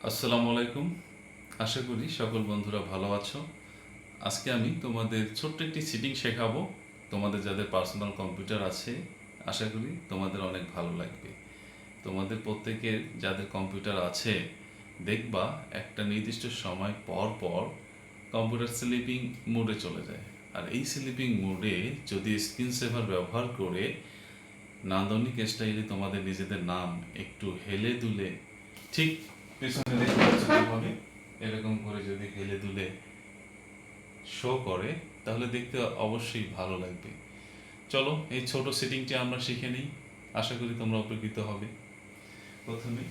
আসসালামু আলাইকুম। আশা করি সকল বন্ধুরা ভালো আছো। আজকে আমি তোমাদের ছোট্ট একটি সেটিং শেখাবো। তোমাদের যাদের পার্সোনাল কম্পিউটার আছে, আশা করি তোমাদের অনেক ভালো লাগবে। তোমাদের প্রত্যেকের যাদের কম্পিউটার আছে, দেখবা একটা নির্দিষ্ট সময় পর পর কম্পিউটার স্লিপিং মোডে চলে যায়। আর এই স্লিপিং মোডে যদি স্ক্রিন সেভার ব্যবহার করে নান্দনিক স্টাইলে তোমাদের নিজেদের নাম একটু হেলে দুলে, ঠিক পেছনে দেখতে পাচ্ছ যেভাবে এরকম করে যদি হেলে দুলে শো করে, তাহলে দেখতে অবশ্যই ভালো লাগবে। চলো এই ছোট সেটিংটি আমরা শিখে নিই, আশা করি তোমরা উপকৃত হবে। প্রথমে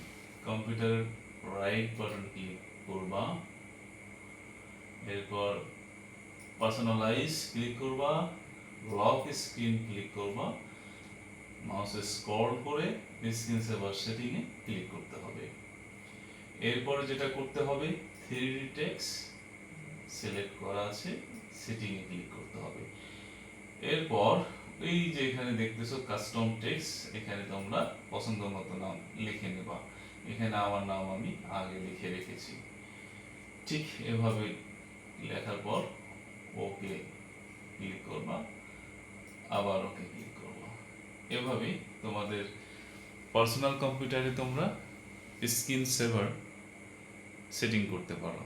কম্পিউটারের রাইট বাটন ক্লিক করবা, এরপর পার্সোনালাইজ ক্লিক করবা, লক স্ক্রিন ক্লিক করবা, মাউসে স্ক্রল করে স্ক্রিন সেভার সেটিংয়ে ক্লিক করতে হবে। এরপরে যেটা করতে হবে, 3D টেক্সট সিলেক্ট করা আছে, সেটিংয়ে ক্লিক করতে হবে। এরপর এই যে এখানে দেখতেছো কাস্টম টেক্সট, এখানে তোমরা পছন্দ মতো নাম লিখে নেবা। এখানে আমার নাম আমি আগে লিখে রেখেছি। ঠিক এভাবে লেখার পর ওকে ক্লিক করবা, আবার ওকে ক্লিক করবা। এভাবে তোমাদের পার্সোনাল কম্পিউটারে তোমরা স্ক্রিন সেভার সেটিং করতে পারো।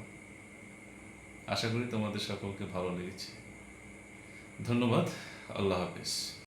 আশা করি তোমাদের সকলকে ভালো লেগেছে। ধন্যবাদ। আল্লাহ হাফেজ।